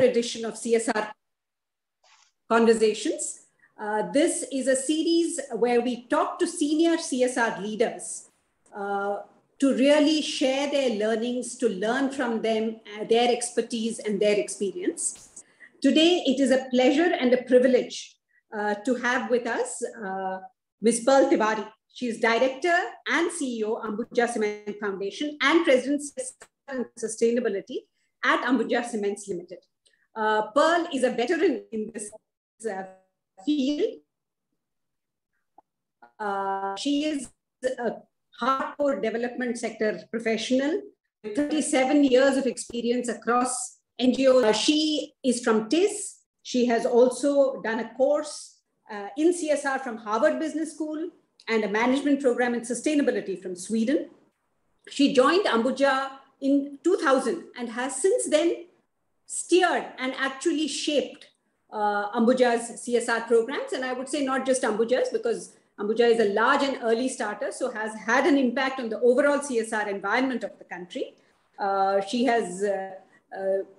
edition of CSR Conversations. This is a series where we talk to senior CSR leaders to really share their learnings, to learn from them, their expertise and their experience. Today, it is a pleasure and a privilege to have with us Ms. Pearl Tiwari. She is Director and CEO, Ambuja Cement Foundation, and President of Sustainability at Ambuja Cements Limited. Pearl is a veteran in this field. She is a hardcore development sector professional with 37 years of experience across NGOs. She is from TIS. She has also done a course in CSR from Harvard Business School and a management program in sustainability from Sweden. She joined Ambuja in 2000 and has since then steered and actually shaped Ambuja's CSR programs. And I would say not just Ambuja's, because Ambuja is a large and early starter, so has had an impact on the overall CSR environment of the country. She has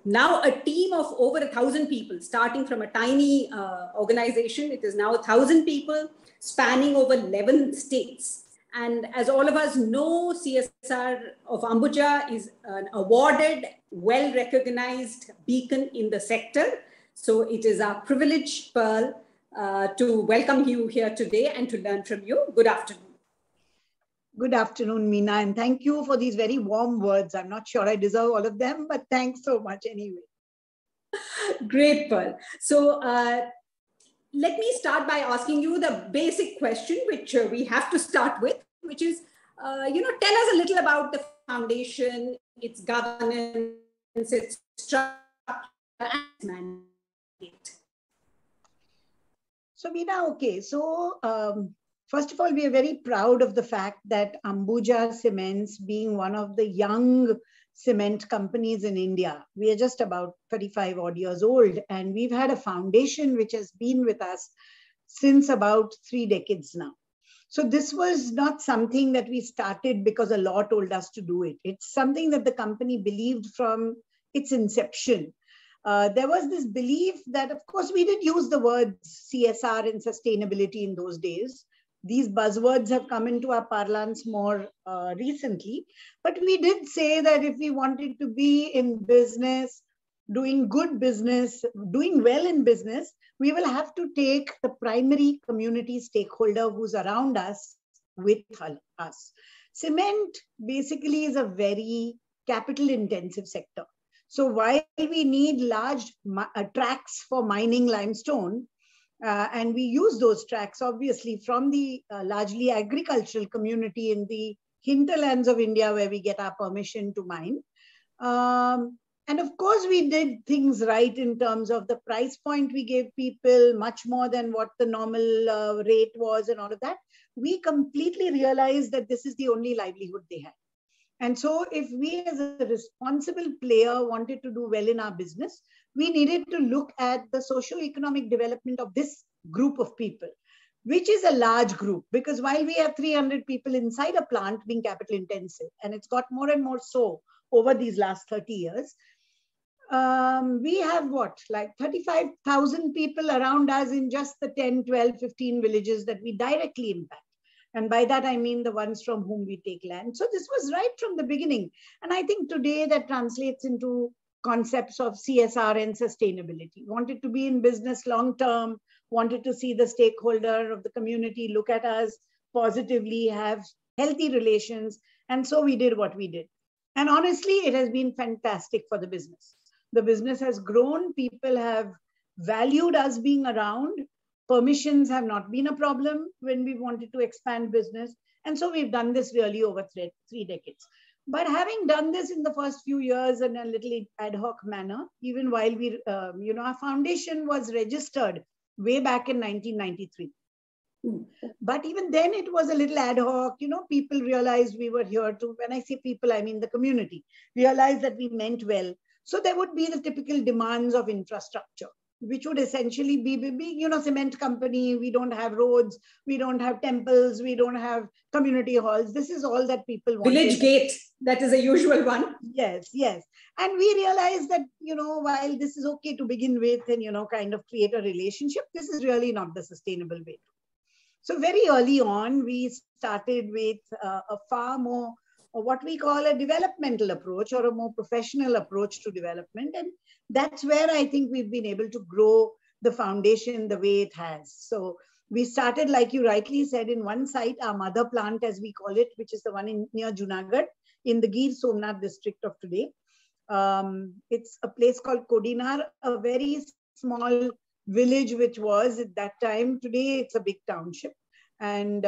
now a team of over 1,000 people, starting from a tiny organization. It is now 1,000 people spanning over 11 states. And as all of us know, CSR of Ambuja is an awarded, well-recognized beacon in the sector. So it is our privilege, Pearl, to welcome you here today and to learn from you. Good afternoon. Good afternoon, Meena, and thank you for these very warm words. I'm not sure I deserve all of them, but thanks so much anyway. Great, Pearl. So let me start by asking you the basic question, which we have to start with, which is, tell us a little about the foundation, its governance, its structure, and its mandate. So, Meena, okay. So, first of all, we are very proud of the fact that Ambuja Cements, being one of the young cement companies in India, we are just about 35 odd years old, and we've had a foundation which has been with us since about 3 decades now. So this was not something that we started because a law told us to do it. It's something that the company believed from its inception. There was this belief that, of course, we did use the words CSR and sustainability in those days. These buzzwords have come into our parlance more recently, but we did say that if we wanted to be in business, doing good business, doing well in business, we will have to take the primary community stakeholder who's around us with us. Cement basically is a very capital intensive sector. So while we need large tracks for mining limestone, and we use those tracks, obviously, from the largely agricultural community in the hinterlands of India where we get our permission to mine. And of course, we did things right in terms of the price point we gave people, much more than what the normal rate was and all of that. We completely realized that this is the only livelihood they had. And so if we as a responsible player wanted to do well in our business, we needed to look at the socio-economic development of this group of people, which is a large group, because while we have 300 people inside a plant being capital intensive, and it's got more and more so over these last 30 years, we have like 35,000 people around us in just the 10, 12, 15 villages that we directly impact. And by that, I mean the ones from whom we take land. So this was right from the beginning. And I think today that translates into concepts of CSR and sustainability. Wanted to be in business long term, wanted to see the stakeholder of the community look at us positively, have healthy relations. And so we did what we did. And honestly, it has been fantastic for the business. The business has grown. People have valued us being around. Permissions have not been a problem when we wanted to expand business. And so we've done this really over 3 decades. But having done this in the first few years in a little ad hoc manner, even while we, our foundation was registered way back in 1993. But even then it was a little ad hoc, people realized we were here to, when I say people, I mean the community, realized that we meant well. So there would be the typical demands of infrastructure. which would essentially be, cement company. We don't have roads, we don't have temples, we don't have community halls. This is all that people want. Village gate, that is a usual one. Yes, yes. And we realized that, while this is okay to begin with and, kind of create a relationship, this is really not the sustainable way. So very early on, we started with a far more, what we call a developmental approach, or a more professional approach to development. And that's where I think we've been able to grow the foundation the way it has. So we started, like you rightly said, in one site, our mother plant, as we call it, which is the one near Junagadh, in the Gir Somnath district of today. It's a place called Kodinar, a very small village, which was at that time. Today, it's a big township. And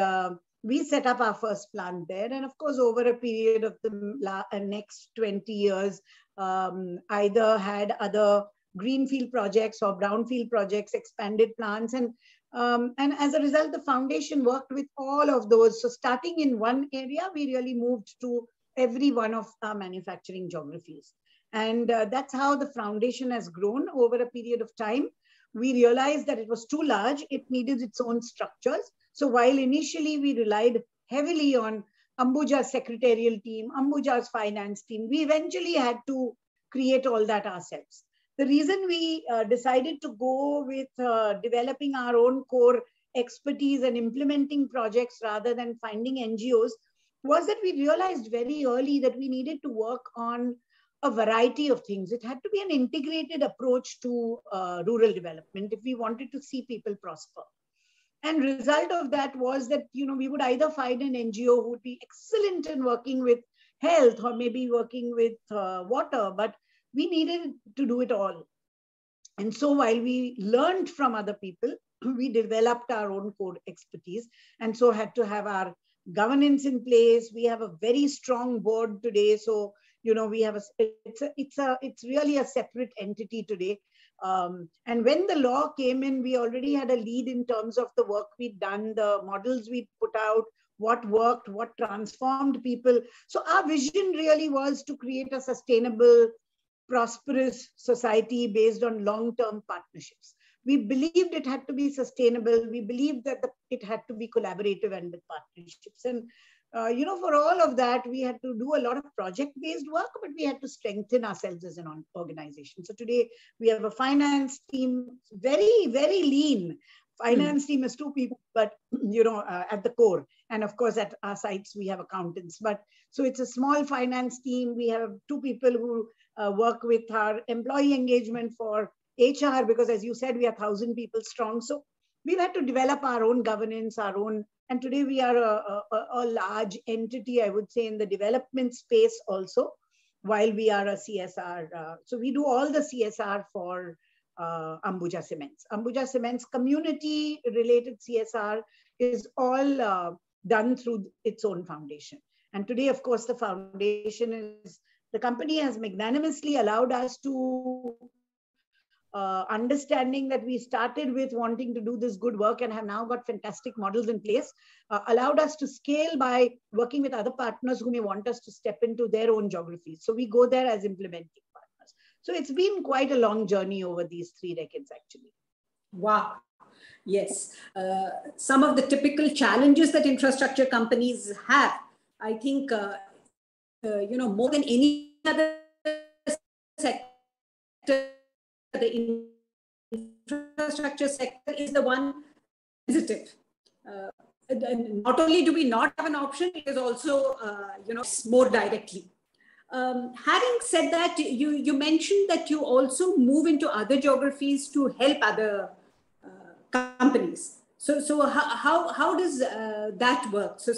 we set up our first plant there. And of course, over a period of the next 20 years, either had other greenfield projects or brownfield projects, expanded plants. And as a result, the foundation worked with all of those. So starting in one area, we really moved to every one of our manufacturing geographies. And that's how the foundation has grown over a period of time. We realized that it was too large. It needed its own structures. So while initially we relied heavily on Ambuja's secretarial team, Ambuja's finance team, we eventually had to create all that ourselves. The reason we decided to go with developing our own core expertise and implementing projects rather than finding NGOs was that we realized very early that we needed to work on a variety of things. It had to be an integrated approach to rural development if we wanted to see people prosper. And result of that was that, we would either find an NGO who would be excellent in working with health or maybe working with water, but we needed to do it all. And so while we learned from other people, we developed our own core expertise, and so had to have our governance in place. We have a very strong board today. So, we have it's really a separate entity today. And when the law came in, we already had a lead in terms of the work we'd done, the models we put out, what worked, what transformed people. So our vision really was to create a sustainable, prosperous society based on long-term partnerships. We believed it had to be sustainable. We believed that it had to be collaborative and with partnerships. And for all of that, we had to do a lot of project-based work, but we had to strengthen ourselves as an organization. So today we have a finance team, very, very lean. Finance team is 2 people, but at the core. And of course, at our sites, we have accountants. But so it's a small finance team. We have 2 people who work with our employee engagement for HR, because as you said, we are 1,000 people strong. So we've had to develop our own governance, and today we are a large entity, I would say, in the development space also, while we are a CSR. So we do all the CSR for Ambuja Cements. Ambuja Cements community-related CSR is all done through its own foundation. And today, of course, the company has magnanimously allowed us to understanding that we started with wanting to do this good work and have now got fantastic models in place, allowed us to scale by working with other partners who may want us to step into their own geographies. So we go there as implementing partners. So it's been quite a long journey over these 3 decades, actually. Wow. Yes. Some of the typical challenges that infrastructure companies have, I think, more than any other sector, the infrastructure sector is the one sensitive. Not only do we not have an option, it is also, more directly. Having said that, you mentioned that you also move into other geographies to help other companies. So how does that work? So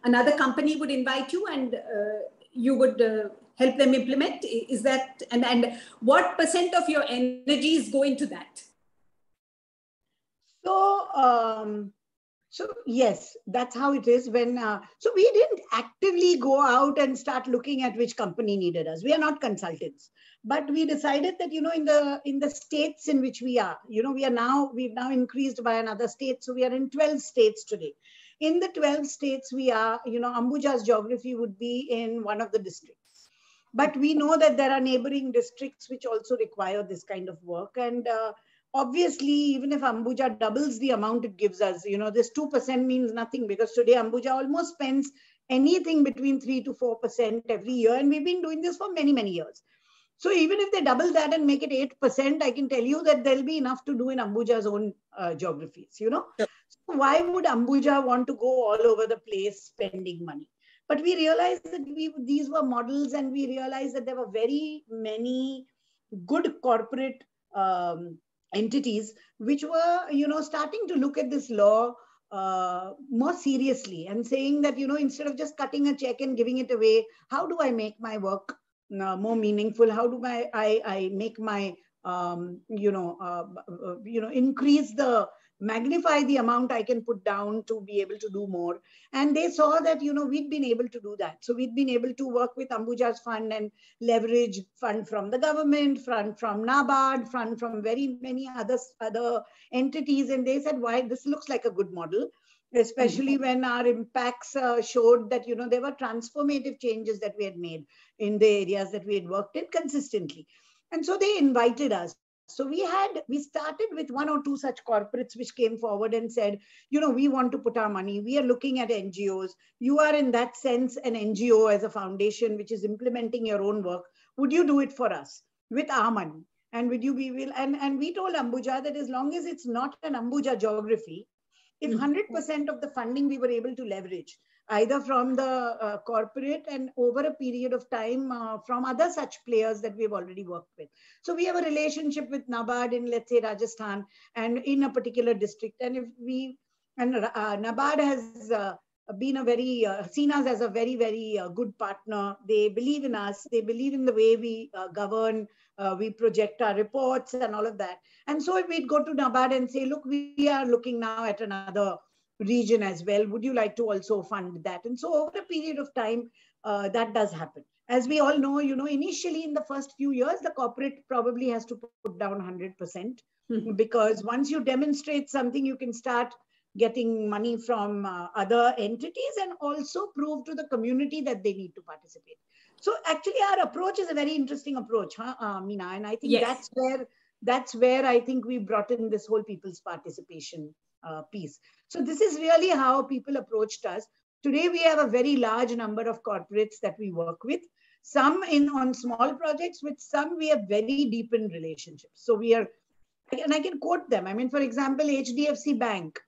another company would invite you and you would help them implement? Is that, and what % of your energies go into that? So yes, that's how it is. So we didn't actively go out and start looking at which company needed us. We are not consultants, but we decided that, in the states in which we are, we've now increased by another state. So we are in 12 states today. In the 12 states we are, Ambuja's geography would be in one of the districts. But we know that there are neighboring districts which also require this kind of work. And obviously, even if Ambuja doubles the amount it gives us, this 2% means nothing, because today Ambuja almost spends anything between 3 to 4% every year. And we've been doing this for many, many years. So even if they double that and make it 8%, I can tell you that there'll be enough to do in Ambuja's own geographies, So why would Ambuja want to go all over the place spending money? But we realized that these were models, and we realized that there were very many good corporate entities which were, starting to look at this law more seriously and saying that, instead of just cutting a check and giving it away, how do I make my work more meaningful? How do I make my, magnify the amount I can put down to be able to do more? And they saw that, we'd been able to do that. So we'd been able to work with Ambuja's fund and leverage fund from the government, fund from NABARD, fund from very many other entities. And they said, why, this looks like a good model, especially when our impacts showed that, there were transformative changes that we had made in the areas that we had worked in consistently. And so they invited us. So we started with one or two such corporates which came forward and said, we want to put our money. We are looking at NGOs. You are in that sense an NGO as a foundation which is implementing your own work. Would you do it for us with our money? And would you be will? And we told Ambuja that as long as it's not an Ambuja geography, if 100% of the funding we were able to leverage, either from the corporate and over a period of time from other such players that we've already worked with. So we have a relationship with NABARD in, let's say, Rajasthan and in a particular district. And NABARD has been a very, seen us as a very, very good partner. They believe in us. They believe in the way we govern, we project our reports and all of that. And so we'd go to NABARD and say, look, we are looking now at another region as well. Would you like to also fund that? And so over a period of time, that does happen. As we all know, initially in the first few years, the corporate probably has to put down 100%, because once you demonstrate something, you can start getting money from other entities and also prove to the community that they need to participate. So actually our approach is a very interesting approach, Meena? And I think that's where I think we brought in this whole people's participation piece. So this is really how people approached us. Today, we have a very large number of corporates that we work with, some on small projects, with some we have very deepened relationships. So we are, and I can quote them. I mean, for example, HDFC Bank,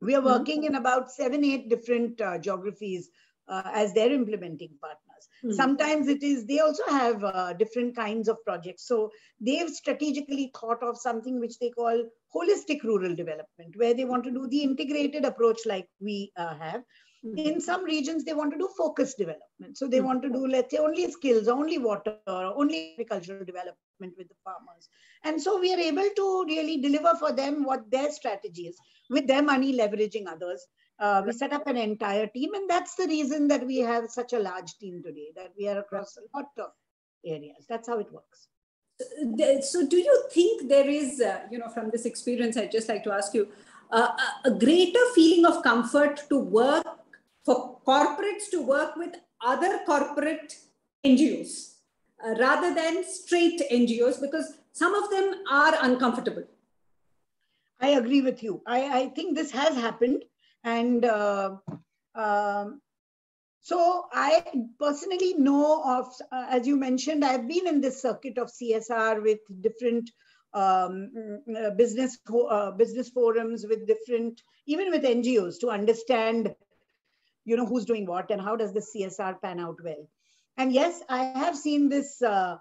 we are working in about 7-8 different geographies as their implementing partners. Sometimes they also have different kinds of projects. So they've strategically thought of something which they call holistic rural development, where they want to do the integrated approach like we have. In some regions, they want to do focused development. So they want to do, let's say, only skills, only water, only agricultural development with the farmers. And so we are able to really deliver for them what their strategy is, with their money leveraging others. We set up an entire team, and that's the reason that we have such a large team today, that we are across a lot of areas. That's how it works. So do you think there is, from this experience, I'd just like to ask you, a greater feeling of comfort to work, for corporates to work with other corporate NGOs rather than straight NGOs, because some of them are uncomfortable? I agree with you. I think this has happened. And so I personally know of, as you mentioned, I've been in this circuit of CSR with different business forums, with different, even with NGOs, to understand, who's doing what and how does the CSR pan out well. And yes, I have seen this, the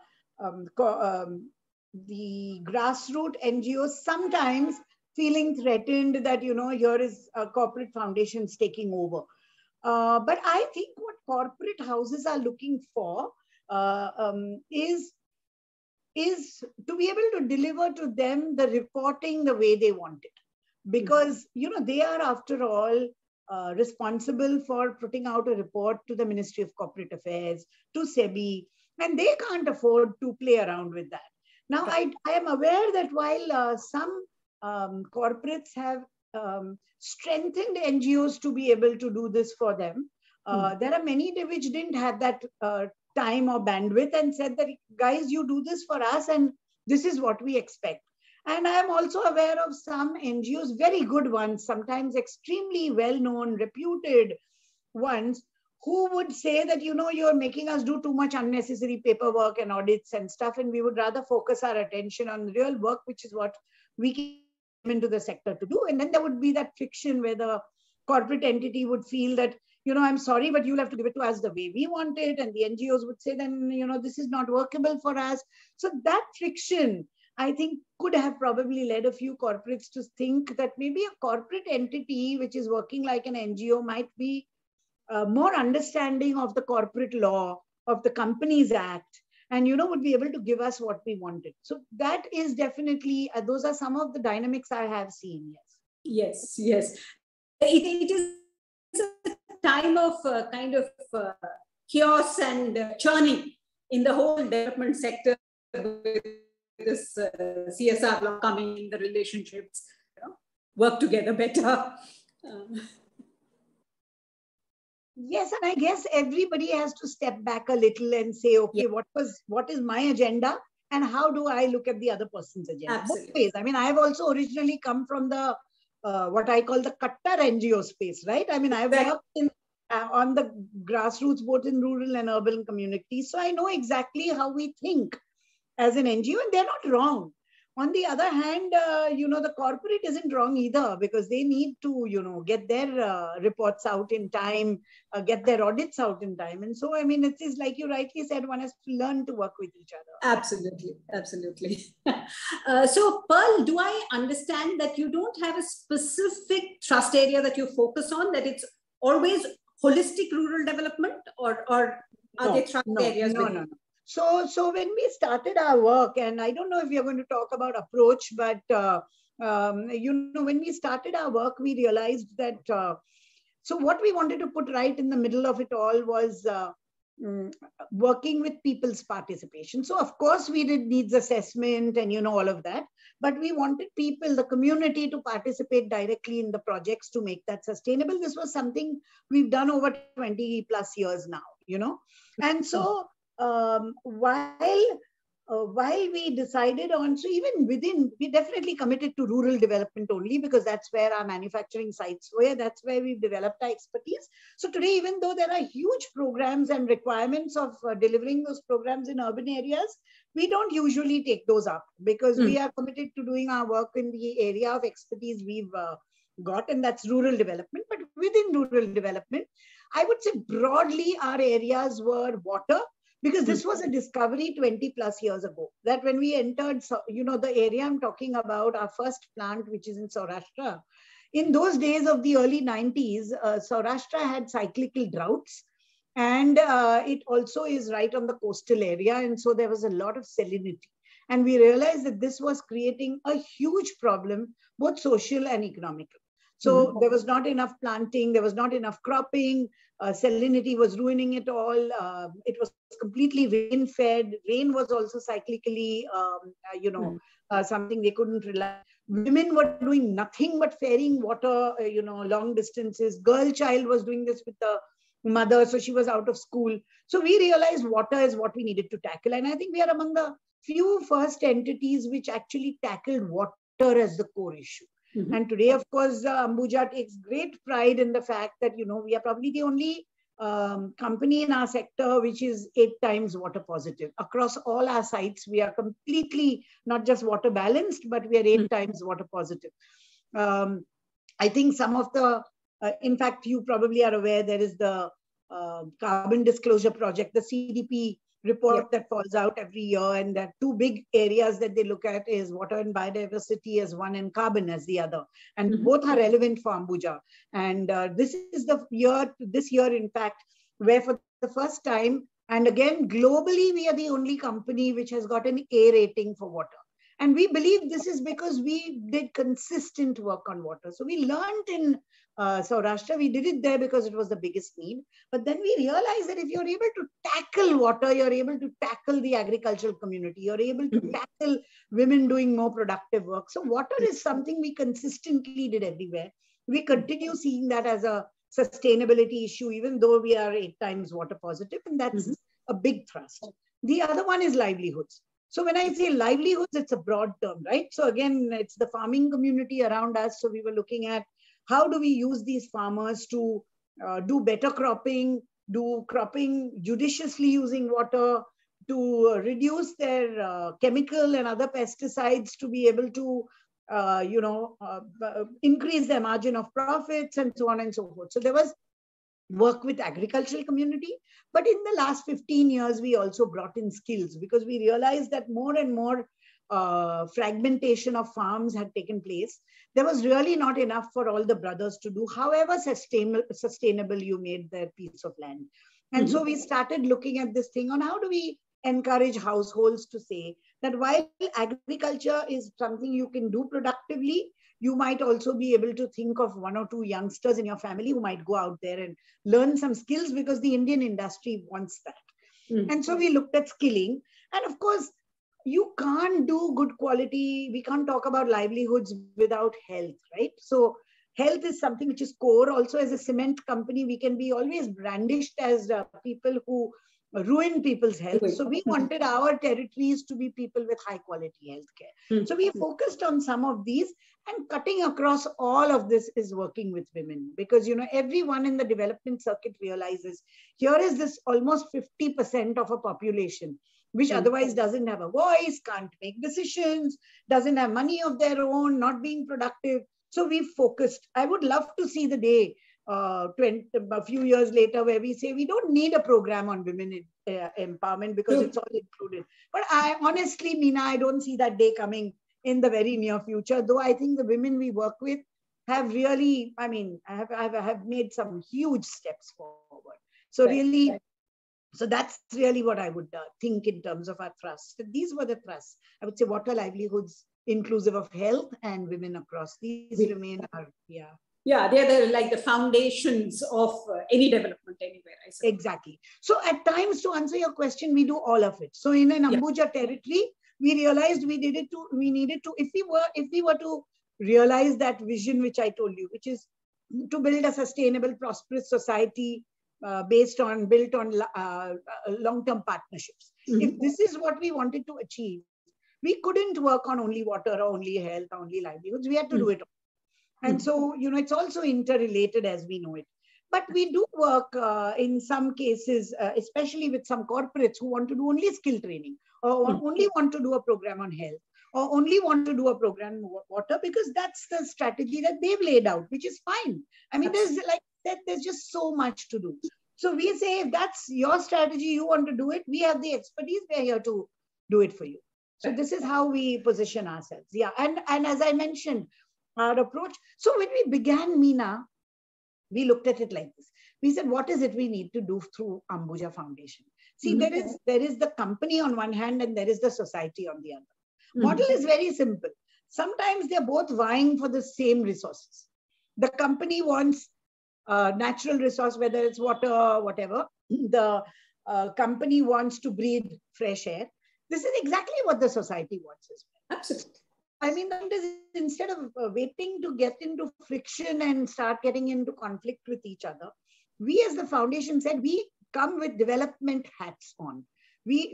grassroots NGOs sometimes feeling threatened that, here is a corporate foundations taking over. But I think what corporate houses are looking for is to be able to deliver to them the reporting the way they want it. Because, they are, after all, responsible for putting out a report to the Ministry of Corporate Affairs, to SEBI, and they can't afford to play around with that. Now, I am aware that while some corporates have strengthened NGOs to be able to do this for them, there are many which didn't have that time or bandwidth and said that, guys, you do this for us and this is what we expect. And I am also aware of some NGOs, very good ones, sometimes extremely well-known, reputed ones, who would say that, you're making us do too much unnecessary paperwork and audits and stuff, and we would rather focus our attention on real work, which is what we came into the sector to do. And then there would be that friction where the corporate entity would feel that, I'm sorry, but you'll have to give it to us the way we want it. And the NGOs would say, then, this is not workable for us. So that friction, I think, could have probably led a few corporates to think that maybe a corporate entity which is working like an NGO might be more understanding of the corporate law, of the Companies Act, and, would be able to give us what we wanted. So that is definitely, those are some of the dynamics I have seen, yes. Yes. It is a time of kind of chaos and churning in the whole development sector with this CSR law coming, the relationships, work together better. Yes, and I guess everybody has to step back a little and say, okay, what is my agenda and how do I look at the other person's agenda? Absolutely. Both ways. I mean, I've also originally come from the what I call the Kattar NGO space, right? I mean, I've worked on the grassroots, both in rural and urban communities. So I know exactly how we think as an NGO, and they're not wrong. On the other hand, the corporate isn't wrong either, because they need to, get their reports out in time, get their audits out in time. And so, I mean, it is like you rightly said, one has to learn to work with each other. Absolutely. Absolutely. So, Pearl, do I understand that you don't have a specific trust area that you focus on, that it's always holistic rural development, or are there trust areas? No. So when we started our work, and I don't know if we are going to talk about approach, but, when we started our work, we realized that, so what we wanted to put right in the middle of it all was working with people's participation. So of course we did needs assessment and, all of that, but we wanted people, the community, to participate directly in the projects to make that sustainable. This was something we've done over 20 plus years now, and so, while we decided on, so even within, we definitely committed to rural development only, because that's where our manufacturing sites were, that's where we've developed our expertise. So today, even though there are huge programs and requirements of delivering those programs in urban areas, we don't usually take those up, because we are committed to doing our work in the area of expertise we've got, and that's rural development. But within rural development, I would say broadly our areas were water, because this was a discovery 20 plus years ago, that when we entered, the area I'm talking about, our first plant, which is in Saurashtra, in those days of the early 90s, Saurashtra had cyclical droughts, and it also is right on the coastal area. And so there was a lot of salinity. And we realized that this was creating a huge problem, both social and economical. So there was not enough planting, there was not enough cropping, salinity was ruining it all. It was completely rain-fed. Rain was also cyclically, something they couldn't rely. Women were doing nothing but ferrying water, long distances. Girl child was doing this with the mother, so she was out of school. So we realized water is what we needed to tackle. And I think we are among the few first entities which actually tackled water as the core issue. And today, of course, Ambuja takes great pride in the fact that, we are probably the only company in our sector which is 8 times water positive. Across all our sites, we are completely not just water balanced, but we are 8 times water positive. I think some of the, in fact, you probably are aware, there is the Carbon Disclosure Project, the CDP report that falls out every year, and there are 2 big areas that they look at is water and biodiversity as one and carbon as the other, and both are relevant for Ambuja. And this is the year, in fact, where for the first time, and again globally, we are the only company which has got an A rating for water. And we believe this is because we did consistent work on water. So we learned in Saurashtra, we did it there because it was the biggest need. But then we realized that if you're able to tackle water, you're able to tackle the agricultural community, you're able to tackle women doing more productive work. So water is something we consistently did everywhere. We continue seeing that as a sustainability issue, even though we are 8 times water positive, and that's a big thrust. The other one is livelihoods. So when I say livelihoods, it's a broad term, right? So again, it's the farming community around us. So we were looking at how do we use these farmers to do better cropping, do cropping judiciously using water, to reduce their chemical and other pesticides to be able to, increase their margin of profits and so on and so forth. So there was work with agricultural community. But in the last 15 years, we also brought in skills because we realized that more and more fragmentation of farms had taken place. There was really not enough for all the brothers to do, however sustainable you made their piece of land. And so we started looking at this thing on how do we encourage households to say that while agriculture is something you can do productively, you might also be able to think of 1 or 2 youngsters in your family who might go out there and learn some skills because the Indian industry wants that. And so we looked at skilling. And of course, you can't do good quality. We can't talk about livelihoods without health, right? So health is something which is core. Also, as a cement company, we can be always brandished as people who ruin people's health. So we wanted our territories to be people with high quality healthcare. So we focused on some of these, and cutting across all of this is working with women, because everyone in the development circuit realizes here is this almost 50% of a population which otherwise doesn't have a voice, can't make decisions, doesn't have money of their own, not being productive. So we focused. I would love to see the day a few years later where we say we don't need a program on women empowerment because it's all included. But I honestly, Meena, I don't see that day coming in the very near future, though I think the women we work with have really, have made some huge steps forward. So really, so that's really what I would think in terms of our thrusts. These were the thrusts. I would say water, livelihoods, inclusive of health, and women across. These remain our, Yeah, they're like the foundations of any development anywhere. I suppose. Exactly. So at times, to answer your question, we do all of it. So in an Ambuja territory, we realized we needed to, if we were to realize that vision which I told you, which is to build a sustainable, prosperous society built on long-term partnerships. If this is what we wanted to achieve, we couldn't work on only water or only health or only livelihoods. We had to do it all. And so, it's also interrelated as we know it. But we do work in some cases, especially with some corporates who want to do only skill training, or only want to do a program on health, or only want to do a program on water, because that's the strategy that they've laid out, which is fine. I mean, there's just so much to do. So we say, if that's your strategy, you want to do it, we have the expertise, we're here to do it for you. So this is how we position ourselves. Yeah. And as I mentioned, our approach. So when we began Meena, we looked at it like this. We said, what is it we need to do through Ambuja Foundation? See, there is the company on one hand, and there is the society on the other. Model is very simple. Sometimes they're both vying for the same resources. The company wants natural resource, whether it's water or whatever. The company wants to breathe fresh air. This is exactly what the society wants as well. Absolutely. I mean, that is, instead of waiting to get into friction and start getting into conflict with each other, we as the foundation said, we come with development hats on.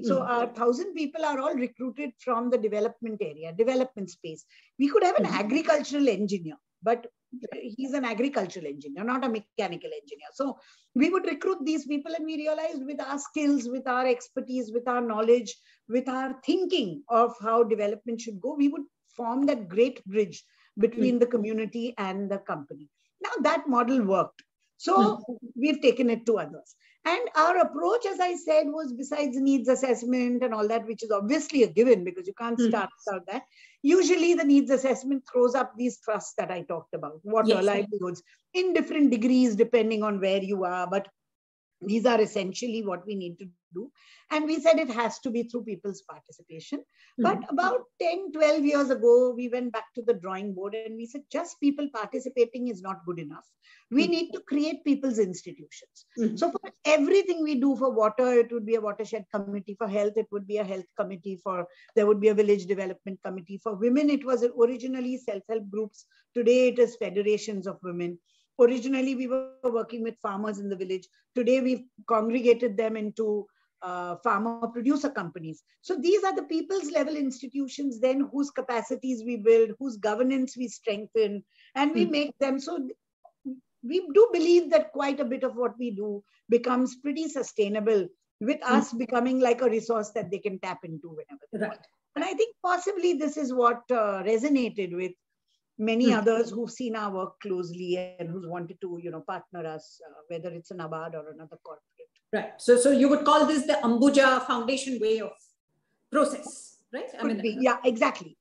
So our 1,000 people are all recruited from the development area, development space. We could have an agricultural engineer, but he's an agricultural engineer, not a mechanical engineer. So we would recruit these people, and we realized with our skills, with our expertise, with our knowledge, with our thinking of how development should go, we would form that great bridge between the community and the company. Now that model worked. So we've taken it to others. And our approach, as I said, was besides needs assessment and all that, which is obviously a given because you can't start without that. Usually the needs assessment throws up these thrusts that I talked about, water, livelihoods, in different degrees depending on where you are. But these are essentially what we need to do. And we said it has to be through people's participation. But about 10, 12 years ago, we went back to the drawing board and we said, just people participating is not good enough. We need to create people's institutions. So for everything we do, for water, it would be a watershed committee. For health, it would be a health committee. There would be a village development committee. For women, it was originally self-help groups. Today, it is federations of women. Originally, we were working with farmers in the village. Today, we've congregated them into farmer producer companies. So these are the people's level institutions then whose capacities we build, whose governance we strengthen, and we make them. So we do believe that quite a bit of what we do becomes pretty sustainable, with us becoming like a resource that they can tap into whenever they want. And I think possibly this is what resonated with many others who've seen our work closely and who's wanted to, partner us, whether it's an NABARD or another corporate. Right. So you would call this the Ambuja Foundation way of process, right? Could be. Yeah, exactly.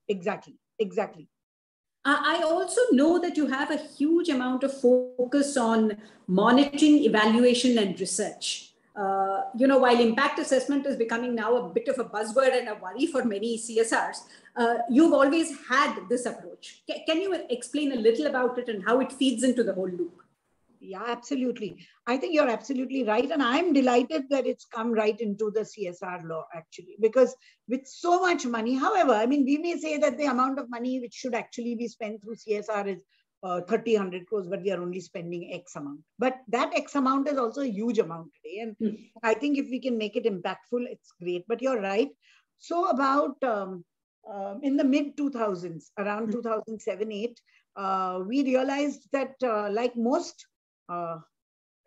I also know that you have a huge amount of focus on monitoring, evaluation, and research. While impact assessment is becoming now a bit of a buzzword and a worry for many CSRs, you've always had this approach. Can you explain a little about it and how it feeds into the whole loop? Yeah, absolutely. I think you're absolutely right. And I'm delighted that it's come right into the CSR law, actually, because with so much money, however, we may say that the amount of money which should actually be spent through CSR is 30-100 crores, but we are only spending X amount. But that X amount is also a huge amount today. And I think if we can make it impactful, it's great. But you're right. So about in the mid 2000s, around 2007-8, we realized that like most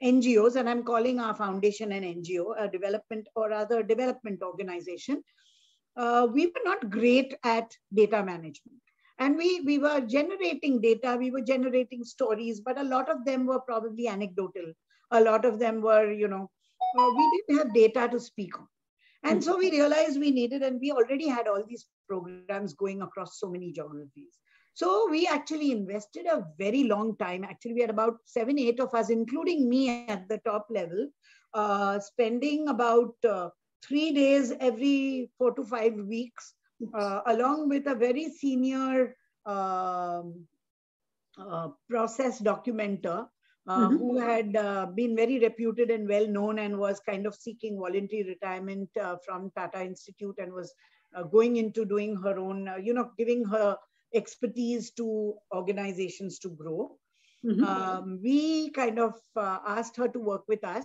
NGOs, and I'm calling our foundation an NGO, a development or other development organization, we were not great at data management. And we were generating data, we were generating stories, but a lot of them were probably anecdotal. A lot of them were, we didn't have data to speak on. And so we realized we needed, and we already had all these programs going across so many geographies. So we actually invested a very long time. Actually, we had about 7-8 of us, including me at the top level, spending about 3 days every 4 to 5 weeks, along with a very senior process documenter who had been very reputed and well known and was kind of seeking voluntary retirement from Tata Institute and was going into doing her own, giving her expertise to organizations to grow. We kind of asked her to work with us,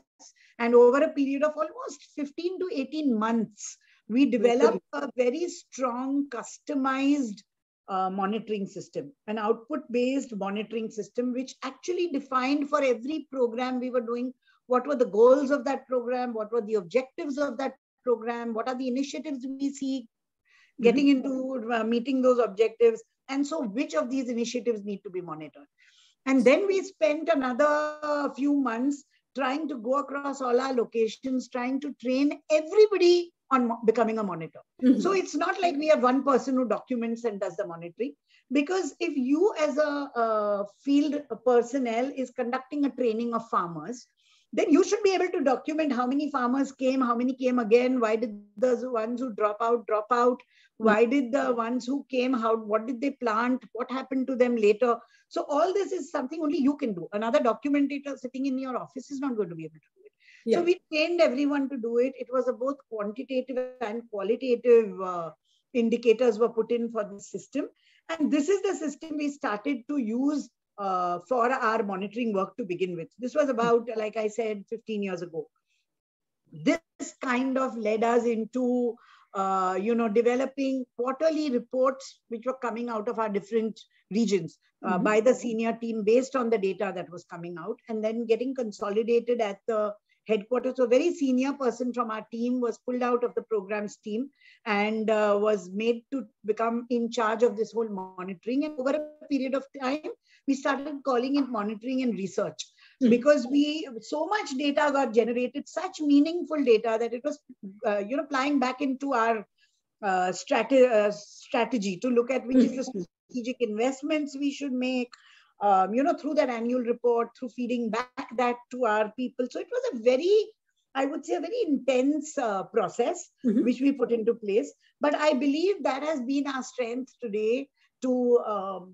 and over a period of almost 15 to 18 months, we developed a very strong, customized monitoring system, an output-based monitoring system, which actually defined for every program we were doing, what were the goals of that program, what were the objectives of that program, what are the initiatives we see getting into meeting those objectives, and so which of these initiatives need to be monitored. And then we spent another few months trying to go across all our locations, trying to train everybody on becoming a monitor. So it's not like we have one person who documents and does the monitoring, because if you as a field personnel is conducting a training of farmers, then you should be able to document how many farmers came, how many came again, why did the ones who drop out, why did the ones who came, what did they plant, what happened to them later. So all this is something only you can do. Another documentator sitting in your office is not going to be able to do it. Yeah. So we trained everyone to do it. It was a both quantitative and qualitative indicators were put in for the system. And this is the system we started to use for our monitoring work to begin with. This was about, like I said, 15 years ago. This kind of led us into, developing quarterly reports which were coming out of our different regions by the senior team based on the data that was coming out, and then getting consolidated at the headquarters. So a very senior person from our team was pulled out of the programs team and was made to become in charge of this whole monitoring. And over a period of time, we started calling it monitoring and research, because so much data got generated, such meaningful data, that it was, plying back into our strategy to look at which is the strategic investments we should make, through that annual report, through feeding back that to our people. So it was a very, I would say, a very intense process which we put into place. But I believe that has been our strength today to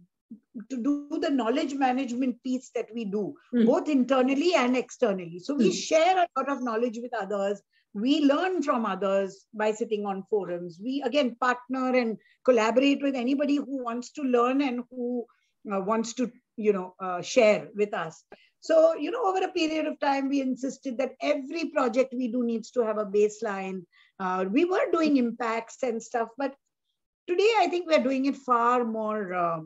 do the knowledge management piece that we do, both internally and externally. So we share a lot of knowledge with others. We learn from others by sitting on forums. We, partner and collaborate with anybody who wants to learn and who wants to share with us. So, over a period of time, we insisted that every project we do needs to have a baseline. We were doing impacts and stuff, but today I think we're doing it far more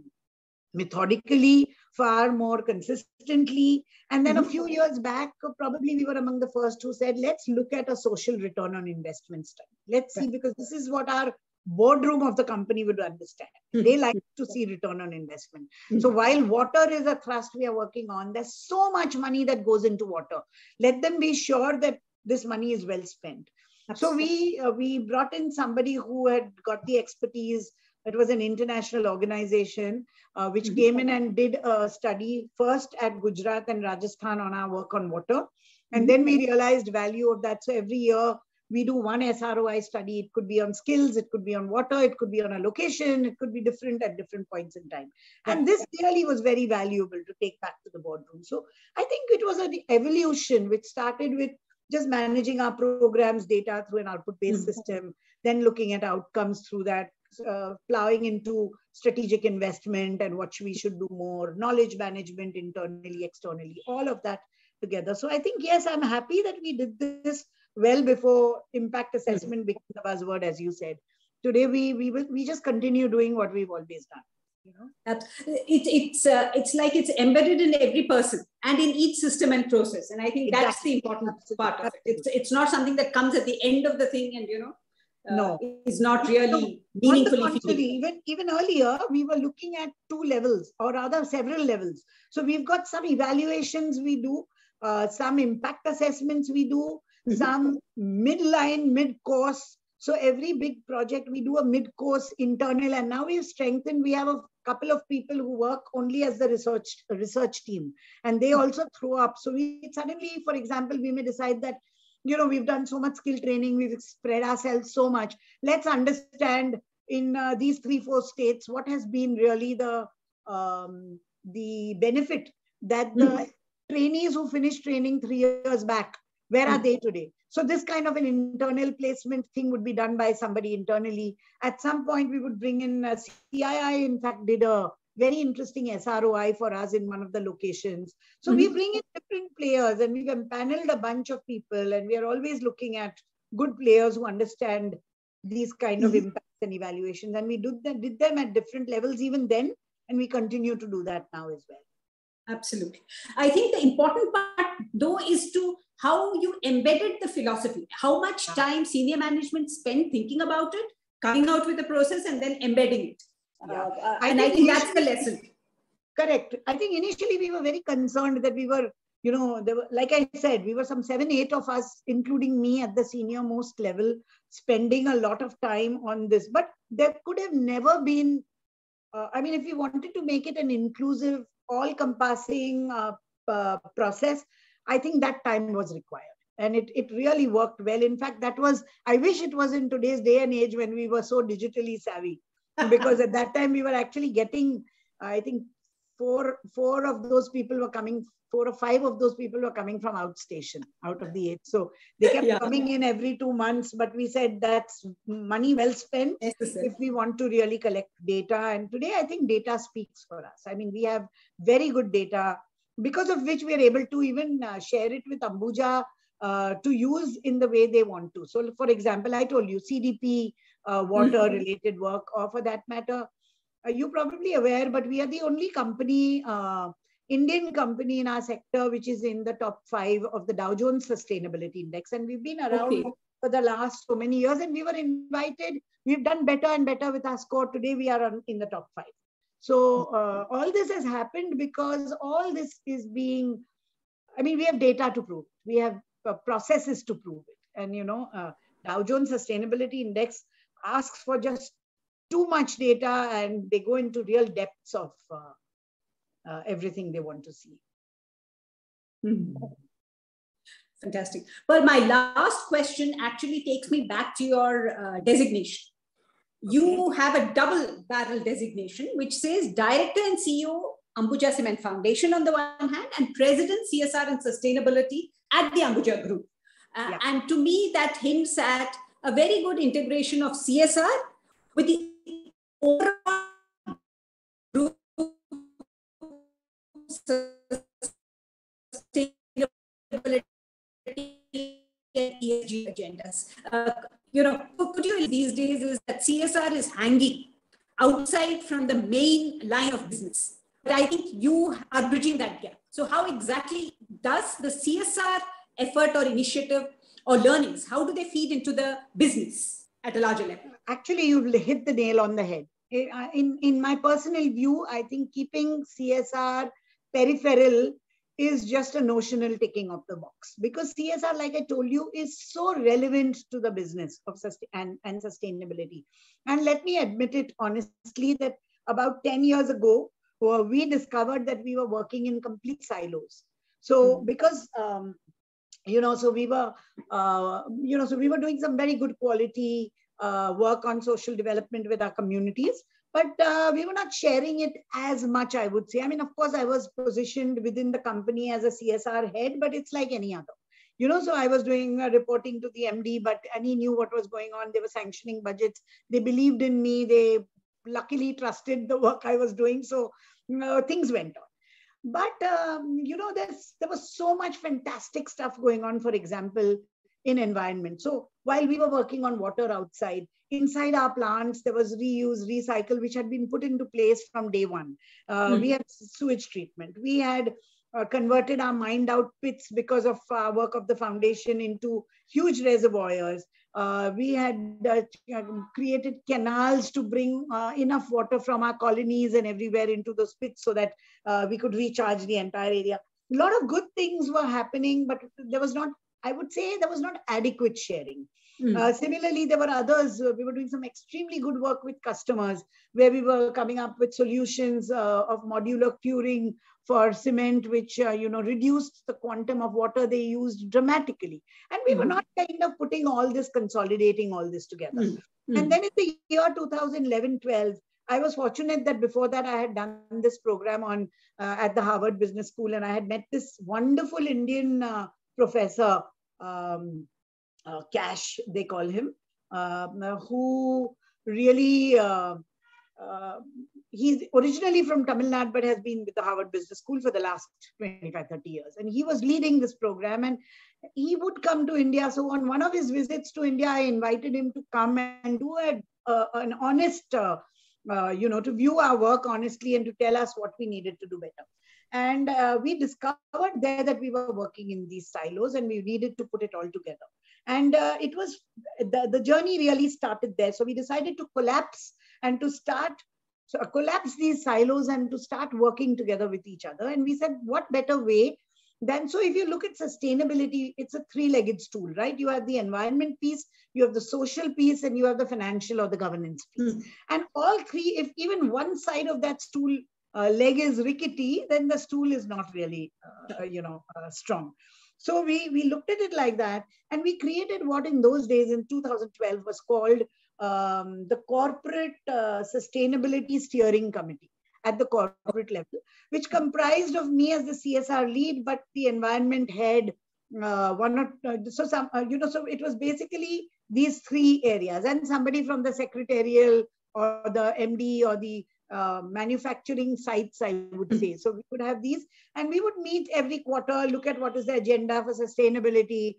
methodically, far more consistently. And then a few years back, probably we were among the first who said, let's look at a social return on investment study. Let's see, because this is what our boardroom of the company would understand. They like to see return on investment. So while water is a thrust we are working on, there's so much money that goes into water. Let them be sure that this money is well spent. Absolutely. So we brought in somebody who had got the expertise. It was an international organization which came in and did a study first at Gujarat and Rajasthan on our work on water. And then we realized value of that. So every year we do one SROI study. It could be on skills, it could be on water, it could be on a location, it could be different at different points in time. And this really was very valuable to take back to the boardroom. So I think it was an evolution which started with just managing our programs data through an output-based system, then looking at outcomes through that, plowing into strategic investment and what we should do more, knowledge management internally, externally, all of that together. So I think, yes, I'm happy that we did this well before impact assessment became the buzzword, as you said. Today, we just continue doing what we've always done. It's like it's embedded in every person and in each system and process. And I think that's the important part of it. It's not something that comes at the end of the thing and, no, is not really meaningfully. Even earlier, we were looking at two levels, or rather several levels. So we've got some evaluations we do, some impact assessments we do, some midline, mid-course. So every big project, we do a mid-course internal, and now we've strengthened. We have a couple of people who work only as the research team, and they also throw up. So we suddenly, for example, we may decide that, we've done so much skill training, we've spread ourselves so much. Let's understand in these 3-4 states, what has been really the benefit that the trainees who finished training 3 years back, where are they today? So this kind of an internal placement thing would be done by somebody internally. At some point, we would bring in CII, in fact, did a very interesting SROI for us in one of the locations. So we bring in different players, and we've empaneled a bunch of people, and we are always looking at good players who understand these kind of impacts and evaluations. And we did them at different levels even then, and we continue to do that now as well. Absolutely. I think the important part, though, is to how you embedded the philosophy, how much time senior management spent thinking about it, coming out with the process, and then embedding it. And I think that's the lesson. Correct. I think initially we were very concerned that we were, there were, like I said, we were some 7-8 of us, including me at the senior most level, spending a lot of time on this. But there could have never been, if we wanted to make it an inclusive, all-encompassing process, I think that time was required. And it really worked well. In fact, I wish it was in today's day and age when we were so digitally savvy. Because at that time we were actually getting, I think, 4 of those people were coming, 4 or 5 of those people were coming from outstation, out of the 8. So they kept coming in every 2 months, but we said that's money well spent if we want to really collect data. And today I think data speaks for us. I mean, we have very good data, because of which we are able to even share it with Ambuja to use in the way they want to. So for example, I told you CDP, water related work, or for that matter, you're probably aware, but we are the only company, Indian company in our sector, which is in the top 5 of the Dow Jones Sustainability Index. And we've been around for the last so many years, and we were invited. We've done better and better with our score. Today, we are in the top 5. So all this has happened because all this is being, we have data to prove. We have processes to prove it. And, Dow Jones Sustainability Index asks for just too much data, and they go into real depths of everything they want to see. Fantastic. Well, my last question actually takes me back to your designation. You have a double barrel designation, which says Director and CEO, Ambuja Cement Foundation on the one hand, and President, CSR and Sustainability at the Ambuja Group. And to me, that hints at a very good integration of CSR with the overall group sustainability and ESG agendas. Could you these days is that CSR is hanging outside from the main line of business. But I think you are bridging that gap. So how exactly does the CSR effort or initiative or learnings, how do they feed into the business at a larger level? Actually, you've hit the nail on the head. In my personal view, I think keeping CSR peripheral is just a notional ticking of the box, because CSR, like I told you, is so relevant to the business of and sustainability. And let me admit it honestly that about 10 years ago, we discovered that we were working in complete silos. So because so we were doing some very good quality work on social development with our communities, but we were not sharing it as much, I would say. I mean, of course, I was positioned within the company as a CSR head, but it's like any other. So I was doing reporting to the MD, and he knew what was going on. They were sanctioning budgets. They believed in me. They luckily trusted the work I was doing. So things went on. But, there was so much fantastic stuff going on, for example, in environment. So while we were working on water outside, inside our plants, there was reuse, recycle, which had been put into place from day one. We had sewage treatment. We had converted our mined out pits because of our work of the foundation into huge reservoirs. We had created canals to bring enough water from our colonies and everywhere into those pits so that we could recharge the entire area. A lot of good things were happening, but there was not, I would say, there was not adequate sharing. Similarly, there were others. We were doing some extremely good work with customers where we were coming up with solutions of modular curing for cement, which reduced the quantum of water they used dramatically. And we were not kind of putting all this, consolidating all this together. And then in the year 2011-12, I was fortunate that before that I had done this program on at the Harvard Business School, and I had met this wonderful Indian professor, Cash, they call him, who really, he's originally from Tamil Nadu, but has been with the Harvard Business School for the last 25, 30 years. And he was leading this program, and he would come to India. So on one of his visits to India, I invited him to come and do an honest, to view our work honestly and to tell us what we needed to do better. And we discovered there that we were working in these silos and we needed to put it all together. And it was, the journey really started there. So we decided to collapse and to start, collapse these silos and to start working together with each other. And we said, what better way than, so if you look at sustainability, it's a three-legged stool, right? You have the environment piece, you have the social piece, and you have the financial or the governance piece. And all three, if even one side of that stool leg is rickety, then the stool is not really, strong. So we looked at it like that, and we created what in those days in 2012 was called the Corporate Sustainability Steering Committee at the corporate level, which comprised of me as the CSR lead, but the environment head, so it was basically these three areas, and somebody from the secretarial or the MD or the manufacturing sites, I would say. So we would have these, and we would meet every quarter, look at what is the agenda for sustainability.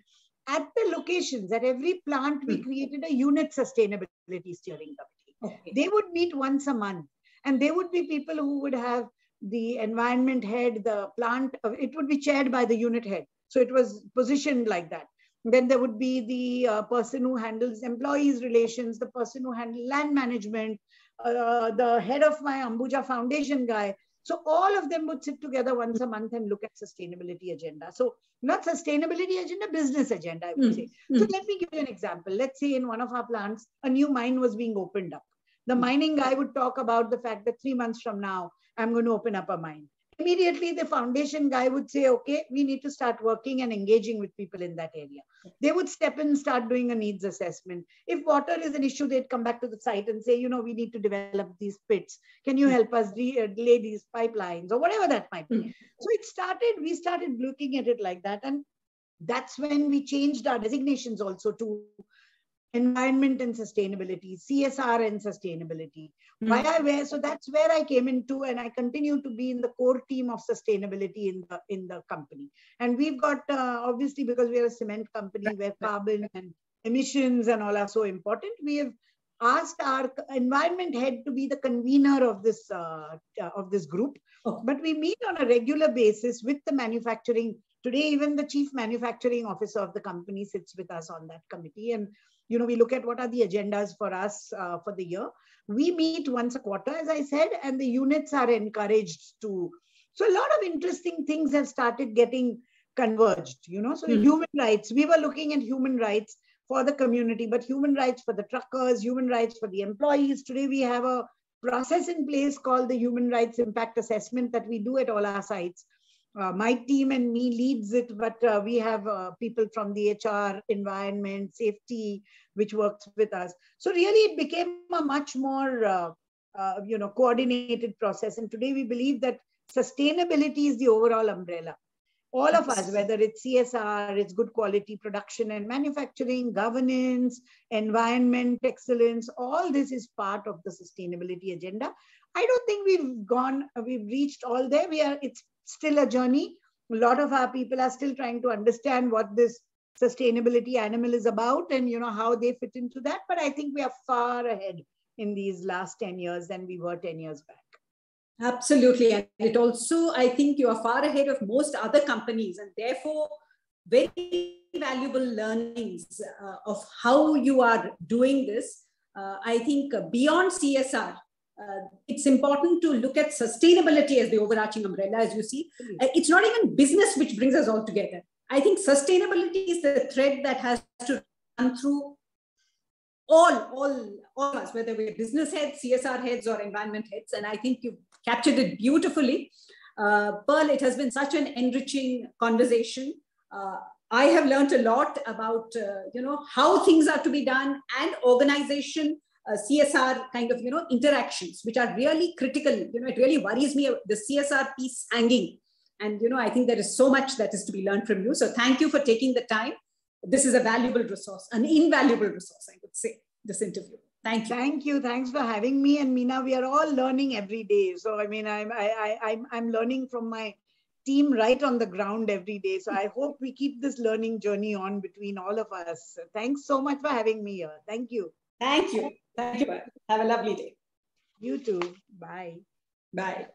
At the locations, at every plant, we created a unit sustainability steering committee. Okay. They would meet once a month, and they would be people who would have the environment head, the plant, it would be chaired by the unit head. So it was positioned like that. Then there would be the person who handles employees relations, the person who handles land management, the head of my Ambuja Foundation guy. So all of them would sit together once a month and look at sustainability agenda. So not sustainability agenda, business agenda, I would say. So let me give you an example. Let's say in one of our plants, a new mine was being opened up. The mining guy would talk about the fact that 3 months from now, I'm going to open up a mine. Immediately, the foundation guy would say, okay, we need to start working and engaging with people in that area. They would step in and start doing a needs assessment. If water is an issue, they'd come back to the site and say, we need to develop these pits. Can you help us lay these pipelines or whatever that might be? So we started looking at it like that. And that's when we changed our designations also to environment and sustainability, CSR and sustainability. So that's where I came into, and I continue to be in the core team of sustainability in the company. And we've got, obviously, because we are a cement company where carbon and emissions and all are so important, we have asked our environment head to be the convener of this group. But we meet on a regular basis with the manufacturing. Today, even the chief manufacturing officer of the company sits with us on that committee. And, we look at what are the agendas for us for the year. We meet once a quarter, as I said, and the units are encouraged to. So a lot of interesting things have started getting converged, So human rights, we were looking at human rights for the community, but human rights for the truckers, human rights for the employees. Today, we have a process in place called the Human Rights Impact Assessment that we do at all our sites. My team and me leads it, but we have people from the HR, environment, safety, which works with us. So really, it became a much more, coordinated process. And today, we believe that sustainability is the overall umbrella. All of us, whether it's CSR, it's good quality production and manufacturing, governance, environment excellence, all this is part of the sustainability agenda. I don't think we've reached all there. It's still a journey. A lot of our people are still trying to understand what this sustainability animal is about and, how they fit into that. But I think we are far ahead in these last 10 years than we were 10 years back. Absolutely. And it also, I think you are far ahead of most other companies, and therefore very valuable learnings of how you are doing this. I think beyond CSR, it's important to look at sustainability as the overarching umbrella, as you see. It's not even business which brings us all together. I think sustainability is the thread that has to run through all of us, whether we're business heads, CSR heads, or environment heads. And I think you've captured it beautifully. Pearl, it has been such an enriching conversation. I have learned a lot about, how things are to be done, and organization, CSR kind of, interactions, which are really critical. It really worries me, the CSR piece hanging. And, I think there is so much that is to be learned from you. So thank you for taking the time. This is a valuable resource, an invaluable resource, I would say, this interview. Thank you. Thank you. Thanks for having me. And Meena, we are all learning every day. So, I mean, I'm learning from my team right on the ground every day. So I hope we keep this learning journey on between all of us. Thanks so much for having me here. Thank you. Thank you. Thank you. Have a lovely day. You too. Bye. Bye.